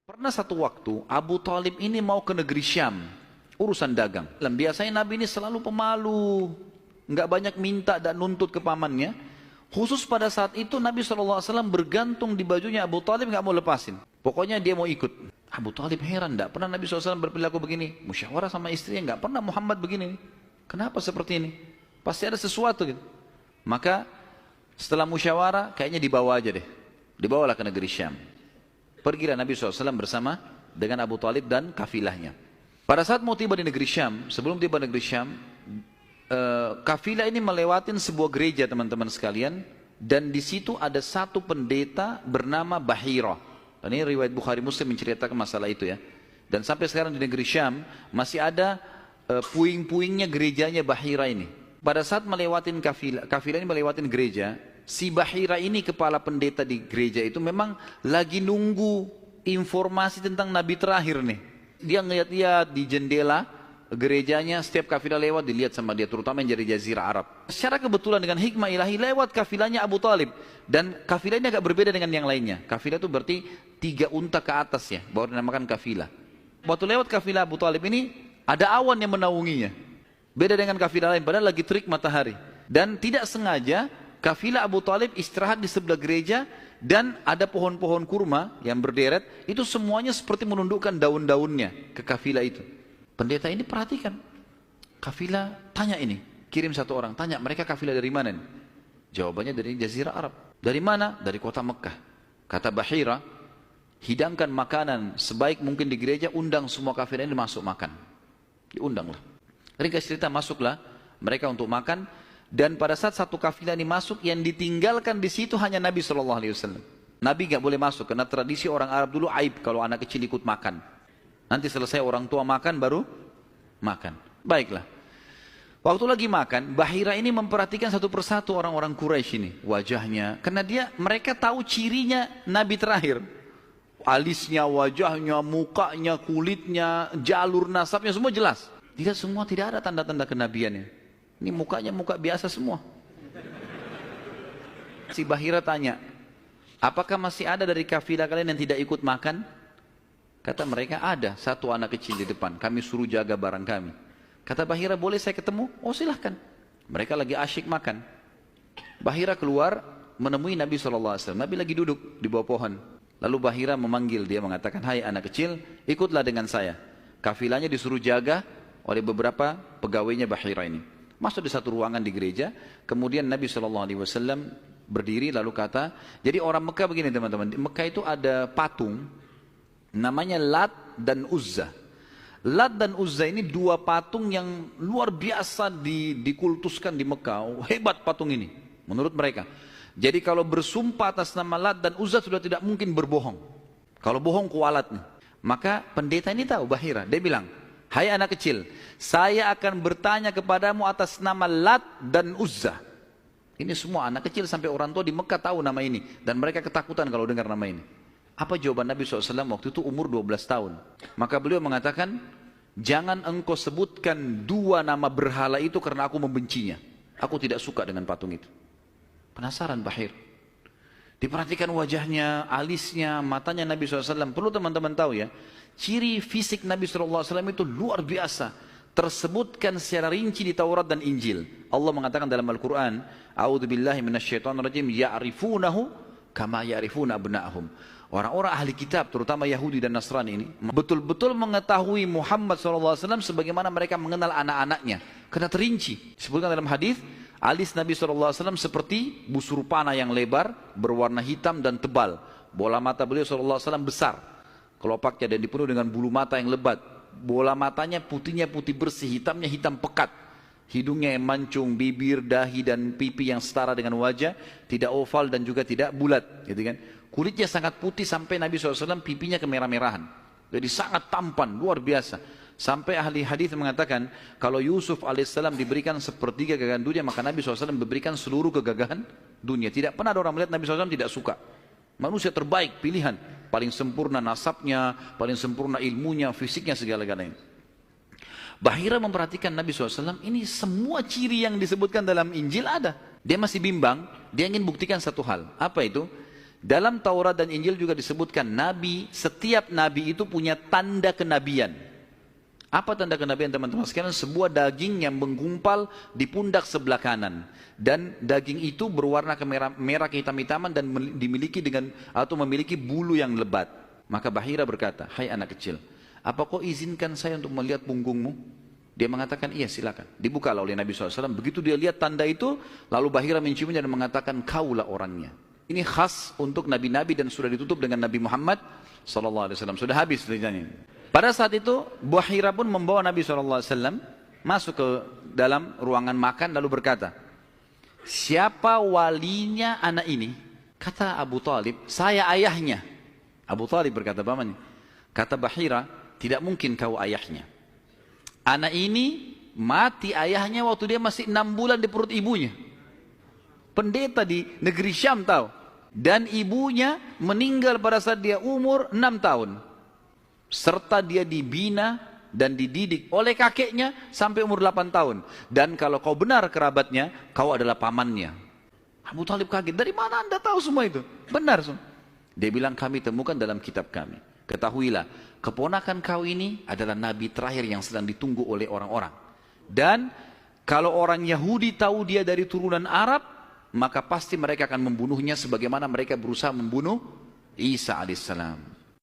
Pernah satu waktu Abu Talib ini mau ke negeri Syam, urusan dagang. Dan biasanya Nabi ini selalu pemalu, nggak banyak minta dan nuntut ke pamannya. Khusus pada saat itu Nabi SAW bergantung di bajunya Abu Talib, nggak mau lepasin. Pokoknya dia mau ikut. Abu Talib heran, nggak pernah Nabi SAW berperilaku begini. Musyawarah sama istrinya, nggak pernah Muhammad begini. Kenapa seperti ini? Pasti ada sesuatu gitu. Maka setelah musyawarah, kayaknya dibawa aja deh. Dibawalah ke negeri Syam. Pergilah Nabi SAW bersama dengan Abu Talib dan kafilahnya. Pada saat mau tiba di negeri Syam, sebelum tiba di negeri Syam, kafilah ini melewatin sebuah gereja teman-teman sekalian, dan di situ ada satu pendeta bernama Bahira. Dan ini riwayat Bukhari Muslim menceritakan masalah itu ya. Dan sampai sekarang di negeri Syam masih ada puing-puingnya gerejanya Bahira ini. Pada saat melewatin kafilah ini melewatin gereja, si Bahira ini kepala pendeta di gereja itu memang lagi nunggu informasi tentang Nabi terakhir nih. Dia ngeliat-liat di jendela gerejanya, setiap kafilah lewat dilihat sama dia, terutama yang dari Jazirah Arab. Secara kebetulan dengan hikmah ilahi lewat kafilahnya Abu Talib. Dan kafilah ini agak berbeda dengan yang lainnya. Kafilah itu berarti 3 unta ke atas ya, baru dinamakan kafilah. Waktu lewat kafilah Abu Talib ini, ada awan yang menaunginya. Beda dengan kafilah lain, padahal lagi terik matahari. Dan tidak sengaja, kafilah Abu Talib istirahat di sebelah gereja, dan ada pohon-pohon kurma yang berderet, itu semuanya seperti menundukkan daun-daunnya ke kafilah itu. Pendeta ini perhatikan, kafilah tanya ini, kirim satu orang, tanya mereka kafilah dari mana nih? Jawabannya dari Jazirah Arab. Dari mana? Dari kota Mekah. Kata Bahira, hidangkan makanan sebaik mungkin di gereja, undang semua kafilah ini masuk makan. Diundanglah. Ringkas cerita, masuklah mereka untuk makan. Dan pada saat satu kafilah ini masuk, yang ditinggalkan di situ hanya Nabi SAW. Nabi nggak boleh masuk karena tradisi orang Arab dulu aib kalau anak kecil ikut makan. Nanti selesai orang tua makan baru makan. Baiklah. Waktu lagi makan, Bahira ini memperhatikan satu persatu orang-orang Quraisy ini, wajahnya. Karena mereka tahu cirinya Nabi terakhir. Alisnya, wajahnya, mukanya, kulitnya, jalur nasabnya semua jelas. Tidak semua, tidak ada tanda-tanda kenabiannya. Ini mukanya muka biasa semua. Si Bahira tanya, apakah masih ada dari kafilah kalian yang tidak ikut makan? Kata mereka, ada satu anak kecil di depan, kami suruh jaga barang kami. Kata Bahira, boleh saya ketemu? Oh silahkan. Mereka lagi asyik makan. Bahira keluar menemui Nabi SAW. Nabi lagi duduk di bawah pohon. Lalu Bahira memanggil dia, mengatakan, hai anak kecil, ikutlah dengan saya. Kafilahnya disuruh jaga oleh beberapa pegawainya Bahira ini. Masuk di satu ruangan di gereja, kemudian Nabi SAW berdiri lalu kata, jadi orang Mekah begini teman-teman, di Mekah itu ada patung, namanya Lat dan Uzza. Lat dan Uzza ini 2 patung yang luar biasa dikultuskan di Mekah, hebat patung ini, menurut mereka. Jadi kalau bersumpah atas nama Lat dan Uzza sudah tidak mungkin berbohong. Kalau bohong kualat nih. Maka pendeta ini tahu Bahira, dia bilang, hai anak kecil, saya akan bertanya kepadamu atas nama Lat dan Uzza. Ini semua anak kecil sampai orang tua di Mekah tahu nama ini. Dan mereka ketakutan kalau dengar nama ini. Apa jawaban Nabi SAW waktu itu umur 12 tahun. Maka beliau mengatakan, jangan engkau sebutkan 2 nama berhala itu karena aku membencinya. Aku tidak suka dengan patung itu. Penasaran Bahir. Diperhatikan wajahnya, alisnya, matanya Nabi SAW. Perlu teman-teman tahu ya, ciri fisik Nabi SAW itu luar biasa. Tersebutkan secara rinci di Taurat dan Injil. Allah mengatakan dalam Al-Quran, A'udzubillahi minasyaitonirrajim, ya'rifunahu kama ya'rifuna abna'ahum. Orang-orang ahli kitab, terutama Yahudi dan Nasrani ini, betul-betul mengetahui Muhammad SAW sebagaimana mereka mengenal anak-anaknya. Karena terinci. Disebutkan dalam hadis, alis Nabi SAW seperti busur panah yang lebar, berwarna hitam dan tebal. Bola mata beliau SAW besar. Kelopaknya dan dipenuhi dengan bulu mata yang lebat. Bola matanya putihnya putih bersih, hitamnya hitam pekat. Hidungnya yang mancung, bibir, dahi dan pipi yang setara dengan wajah, tidak oval dan juga tidak bulat, gitu kan. Kulitnya sangat putih sampai Nabi SAW pipinya kemerah-merahan. Jadi sangat tampan, luar biasa. Sampai ahli hadis mengatakan, kalau Yusuf alaihissalam diberikan sepertiga kegagahan dunia, maka Nabi SAW memberikan seluruh kegagahan dunia. Tidak pernah ada orang melihat Nabi SAW tidak suka. Manusia terbaik, pilihan. Paling sempurna nasabnya, paling sempurna ilmunya, fisiknya, segala-galanya. Bahira memperhatikan Nabi SAW, ini semua ciri yang disebutkan dalam Injil ada. Dia masih bimbang, dia ingin buktikan satu hal. Apa itu? Dalam Taurat dan Injil juga disebutkan setiap nabi itu punya tanda kenabian. Apa tanda kenabian teman-teman sekalian? Sebuah daging yang menggumpal di pundak sebelah kanan. Dan daging itu berwarna merah kehitam-hitaman dan memiliki bulu yang lebat. Maka Bahira berkata, hai anak kecil, apa kau izinkan saya untuk melihat punggungmu? Dia mengatakan, iya silakan. Dibukalah oleh Nabi SAW. Begitu dia lihat tanda itu, lalu Bahira menciumnya dan mengatakan, kaulah orangnya. Ini khas untuk nabi-nabi dan sudah ditutup dengan Nabi Muhammad SAW. Sudah habis ceritanya. Pada saat itu, Bahira pun membawa Nabi SAW masuk ke dalam ruangan makan lalu berkata, siapa walinya anak ini? Kata Abu Talib, saya ayahnya. Abu Talib berkata, pamannya. Kata Bahira, tidak mungkin kau ayahnya. Anak ini mati ayahnya waktu dia masih 6 bulan di perut ibunya. Pendeta di negeri Syam tahu. Dan ibunya meninggal pada saat dia umur 6 tahun. Serta dia dibina dan dididik oleh kakeknya sampai umur 8 tahun. Dan kalau kau benar kerabatnya, kau adalah pamannya. Abu Talib kaget, dari mana anda tahu semua itu? Benar semua. Dia bilang, kami temukan dalam kitab kami. Ketahuilah, keponakan kau ini adalah nabi terakhir yang sedang ditunggu oleh orang-orang. Dan kalau orang Yahudi tahu dia dari turunan Arab, maka pasti mereka akan membunuhnya sebagaimana mereka berusaha membunuh Isa alaihissalam.